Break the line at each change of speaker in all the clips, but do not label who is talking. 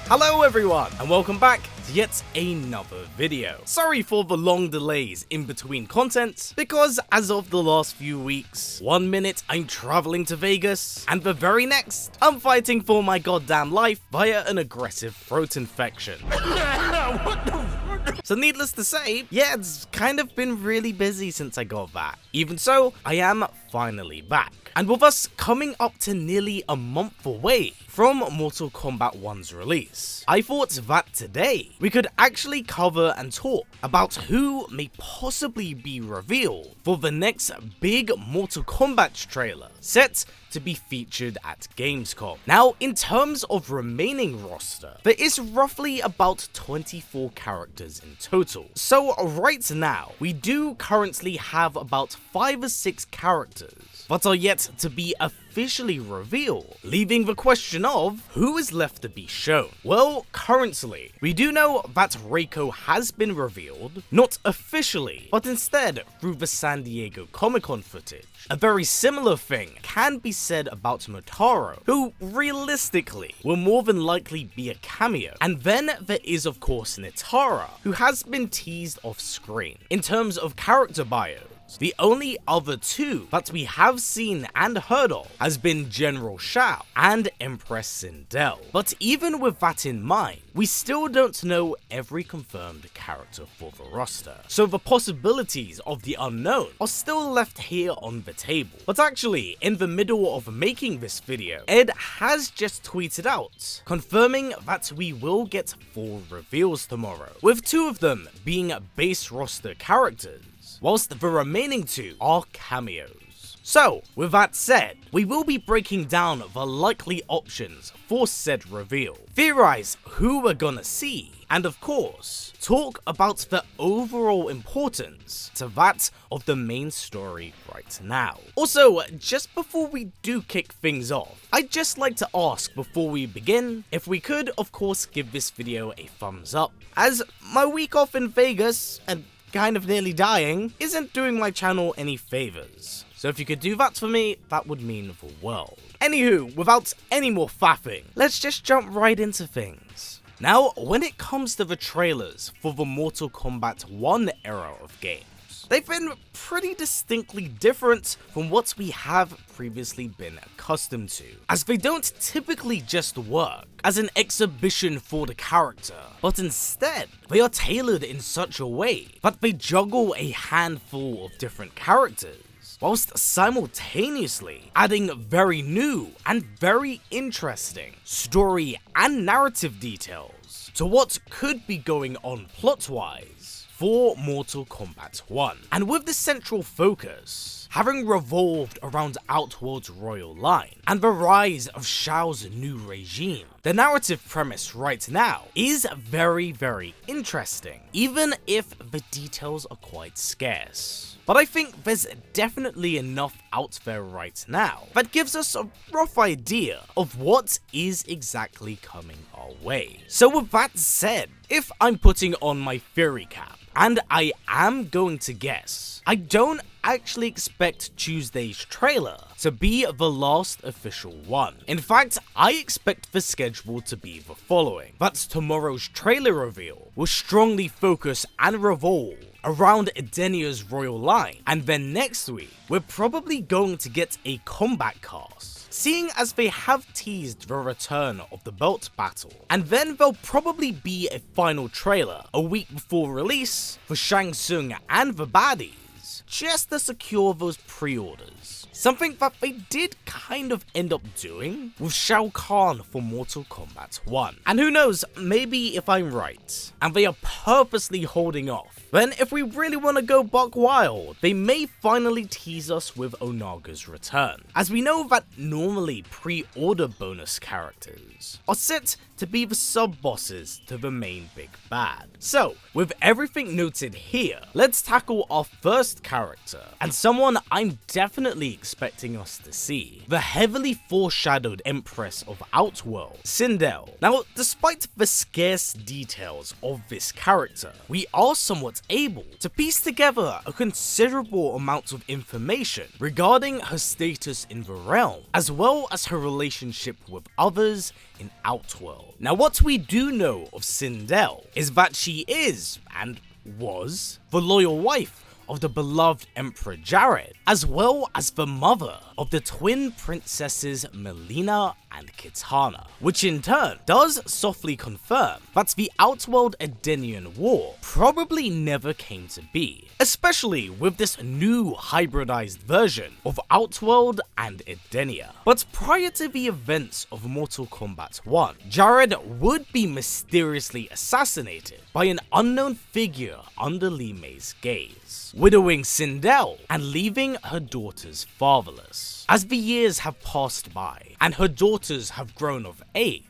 Hello everyone, and welcome back to yet another video. Sorry for the long delays in between content, because as of the last few weeks, 1 minute I'm traveling to Vegas, and the very next, I'm fighting for my goddamn life via an aggressive throat infection. So needless to say, yeah, it's kind of been really busy since I got back. Even so, I am finally back. And with us coming up to nearly a month away from Mortal Kombat 1's release, I thought that today we could actually cover and talk about who may possibly be revealed for the next big Mortal Kombat trailer set to be featured at Gamescom. Now, in terms of remaining roster, there is roughly about 24 characters in total. So right now, we do currently have about 5 or 6 characters that are yet to be officially revealed, leaving the question of who is left to be shown. Well, currently, we do know that Reiko has been revealed, not officially, but instead through the San Diego Comic-Con footage. A very similar thing can be said about Motaro, who realistically will more than likely be a cameo. And then there is of course Nitara, who has been teased off screen. In terms of character bios, the only other two that we have seen and heard of has been General Shao and Empress Sindel. But even with that in mind, we still don't know every confirmed character for the roster. So the possibilities of the unknown are still left here on the table. But actually, in the middle of making this video, Ed has just tweeted out, confirming that we will get 4 reveals tomorrow, with 2 of them being base roster characters, whilst the remaining 2 are cameos. So, with that said, we will be breaking down the likely options for said reveal, theorize who we're gonna see, and of course, talk about the overall importance to that of the main story right now. Also, just before we do kick things off, I'd just like to ask before we begin, if we could of course give this video a thumbs up, as my week off in Vegas, and kind of nearly dying, isn't doing my channel any favors. So if you could do that for me, that would mean the world. Anywho, without any more faffing, let's just jump right into things. Now, when it comes to the trailers for the Mortal Kombat 1 era of games, they've been pretty distinctly different from what we have previously been accustomed to, as they don't typically just work as an exhibition for the character, but instead, they are tailored in such a way that they juggle a handful of different characters, whilst simultaneously adding very new and very interesting story and narrative details to what could be going on plot-wise for Mortal Kombat 1. And with the central focus having revolved around Outworld's royal line and the rise of Shao's new regime, the narrative premise right now is very, very interesting, even if the details are quite scarce. But I think there's definitely enough out there right now that gives us a rough idea of what is exactly coming our way. So with that said, if I'm putting on my theory cap, and I am going to guess, I don't actually expect Tuesday's trailer to be the last official one. In fact, I expect the schedule to be the following: that tomorrow's trailer reveal will strongly focus and revolve around Edenia's royal line, and then next week, we're probably going to get a combat cast, seeing as they have teased the return of the belt battle, and then there'll probably be a final trailer a week before release for Shang Tsung and the baddies, just to secure those pre-orders. Something that they did kind of end up doing with Shao Kahn for Mortal Kombat 1. And who knows, maybe if I'm right, and they are purposely holding off, then if we really want to go buck wild, they may finally tease us with Onaga's return, as we know that normally pre-order bonus characters are set to be the sub-bosses to the main big bad. So, with everything noted here, let's tackle our first character character, and someone I'm definitely expecting us to see, the heavily foreshadowed Empress of Outworld, Sindel. Now, despite the scarce details of this character, we are somewhat able to piece together a considerable amount of information regarding her status in the realm, as well as her relationship with others in Outworld. Now, what we do know of Sindel is that she is, and was, the loyal wife of the beloved Emperor Jared, as well as the mother of the twin princesses Melina and Kitana, which in turn does softly confirm that the Outworld Edenian War probably never came to be, especially with this new hybridized version of Outworld and Edenia. But prior to the events of Mortal Kombat 1, Jared would be mysteriously assassinated by an unknown figure under Li Mei's gaze, widowing Sindel and leaving her daughters fatherless. As the years have passed by and her daughters have grown of age,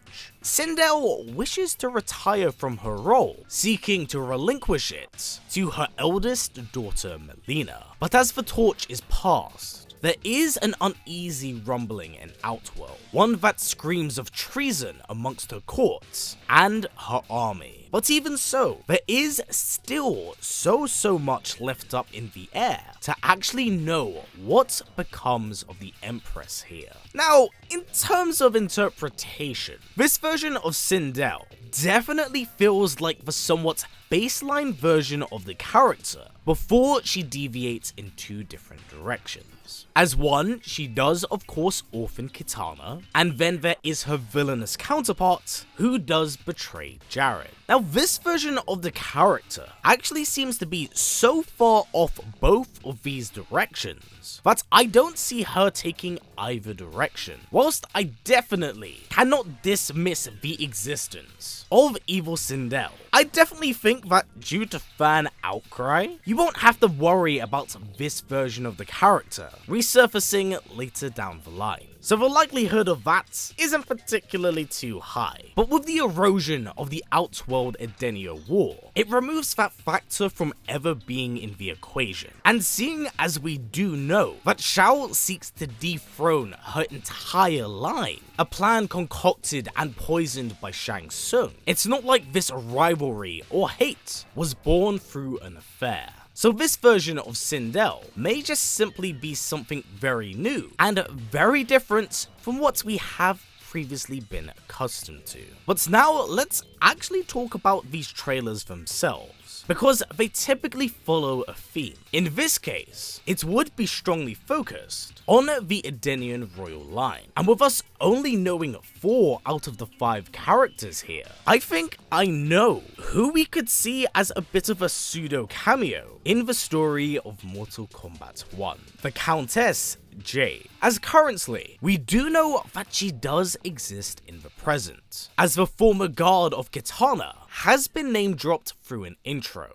Sindel wishes to retire from her role, seeking to relinquish it to her eldest daughter Melina. But as the torch is passed, there is an uneasy rumbling in Outworld, one that screams of treason amongst her courts and her army. But even so, there is still so much left up in the air to actually know what becomes of the Empress here. Now, in terms of interpretation, this version of Sindel definitely feels like the somewhat baseline version of the character before she deviates in two different directions. As one, she does of course orphan Kitana, and then there is her villainous counterpart, who does betray Jared. Now this version of the character actually seems to be so far off both of these directions that I don't see her taking either direction, whilst I definitely cannot dismiss the existence of Evil Sindel. I definitely think that due to fan outcry, you won't have to worry about this version of the character resurfacing later down the line. So the likelihood of that isn't particularly too high. But with the erosion of the Outworld Edenia War, it removes that factor from ever being in the equation. And seeing as we do know that Shao seeks to dethrone her entire line, a plan concocted and poisoned by Shang Tsung, it's not like this rivalry or hate was born through an affair. So this version of Sindel may just simply be something very new and very different from what we have previously been accustomed to. But now let's actually talk about these trailers themselves, because they typically follow a theme. In this case, it would be strongly focused on the Edenian royal line, and with us only knowing 4 out of the 5 characters here, I think I know who we could see as a bit of a pseudo cameo in the story of Mortal Kombat 1, the Countess Jade. As currently, we do know that she does exist in the present, as the former guard of Kitana has been name dropped through an intro.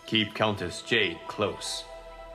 Keep Countess Jade close.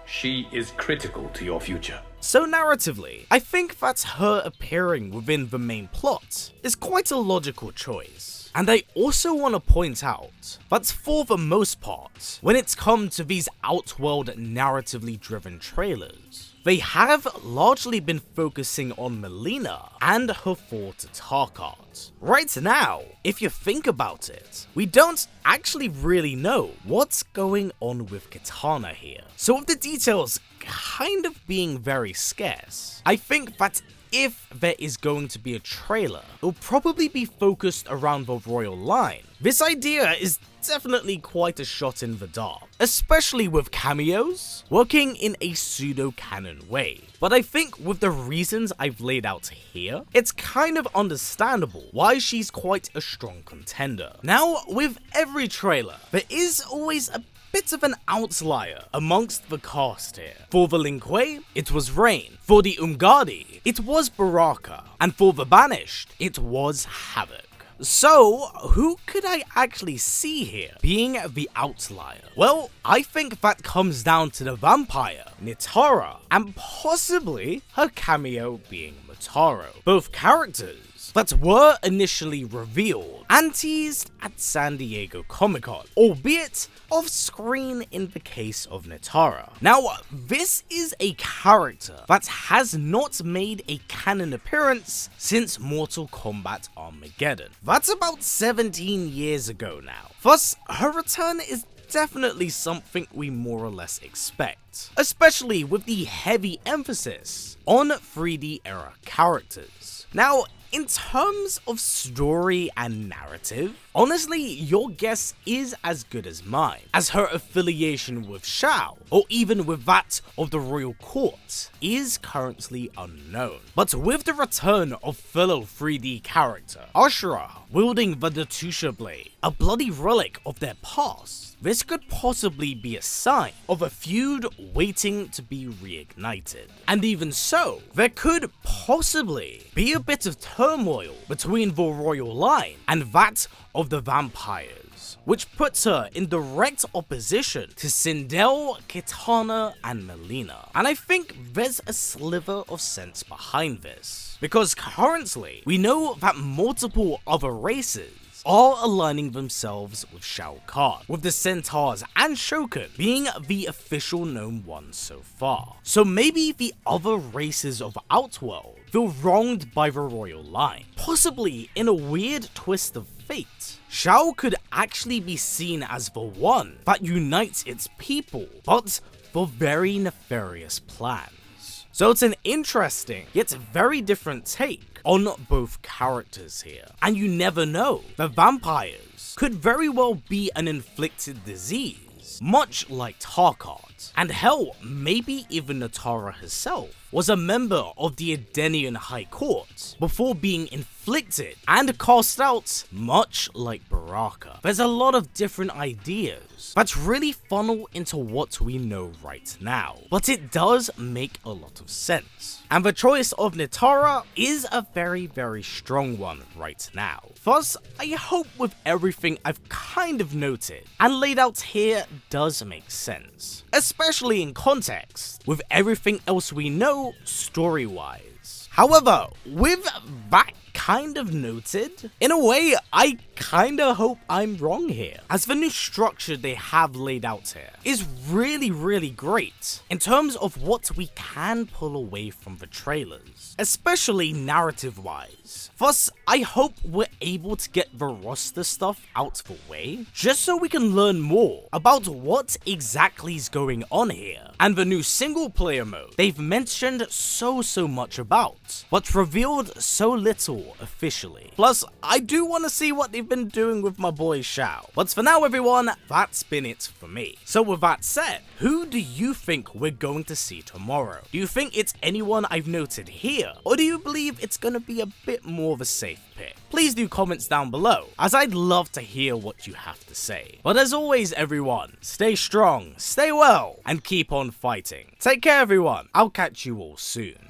She is critical to your future.
So narratively, I think that her appearing within the main plot is quite a logical choice. And I also want to point out that for the most part, when it's come to these Outworld narratively driven trailers, they have largely been focusing on Melina and her fall to Tarkat. Right now, if you think about it, we don't actually really know what's going on with Kitana here. So with the details kind of being very scarce, I think that if there is going to be a trailer, it'll probably be focused around the royal line. This idea is definitely quite a shot in the dark, especially with cameos working in a pseudo-canon way. But I think with the reasons I've laid out here, it's kind of understandable why she's quite a strong contender. Now, with every trailer, there is always a bit of an outlier amongst the cast here. For the Lin Kuei, it was Rain. For the Umgadi, it was Baraka. And for the Banished, it was Havoc. So, who could I actually see here being the outlier? Well, I think that comes down to the vampire, Nitara, and possibly her cameo being Motaro. Both characters that were initially revealed and teased at San Diego Comic-Con, albeit off screen in the case of Nitara. Now, this is a character that has not made a canon appearance since Mortal Kombat Armageddon. That's about 17 years ago now. Thus, her return is definitely something we more or less expect, especially with the heavy emphasis on 3D era characters. Now, in terms of story and narrative, honestly, your guess is as good as mine, as her affiliation with Shao, or even with that of the Royal Court, is currently unknown. But with the return of fellow 3D character Ashura wielding the Datusha blade, a bloody relic of their past, this could possibly be a sign of a feud waiting to be reignited. And even so, there could possibly be a bit of turmoil between the royal line and that of the vampires, which puts her in direct opposition to Sindel, Kitana, and Melina. And I think there's a sliver of sense behind this, because currently we know that multiple other races are aligning themselves with Shao Kahn, with the Centaurs and Shogun being the official known ones so far. So maybe the other races of Outworld feel wronged by the royal line, possibly in a weird twist of fate. Shao could actually be seen as the one that unites its people, but for very nefarious plans. So it's an interesting, yet very different take on both characters here. And you never know, the vampires could very well be an inflicted disease, much like Tarkat. And hell, maybe even Nitara herself was a member of the Edenian High Court before being inflicted and cast out, much like Baraka. There's a lot of different ideas that really funnel into what we know right now, but it does make a lot of sense. And the choice of Nitara is a very, very strong one right now. Thus, I hope with everything I've kind of noted and laid out here does make sense, especially in context with everything else we know story-wise. However, with that kind of noted, in a way, I kinda hope I'm wrong here, as the new structure they have laid out here is really great in terms of what we can pull away from the trailers, especially narrative-wise. Thus, I hope we're able to get the roster stuff out the way, just so we can learn more about what exactly is going on here, and the new single-player mode they've mentioned so much about, but revealed so little officially. Plus, I do want to see what they've been doing with my boy Shao. But for now, everyone, that's been it for me. So with that said, who do you think we're going to see tomorrow? Do you think it's anyone I've noted here, or do you believe it's gonna be a bit more of a safe pick? Please do comments down below, as I'd love to hear what you have to say. But as always, everyone, stay strong, stay well, and keep on fighting. Take care, everyone. I'll catch you all soon.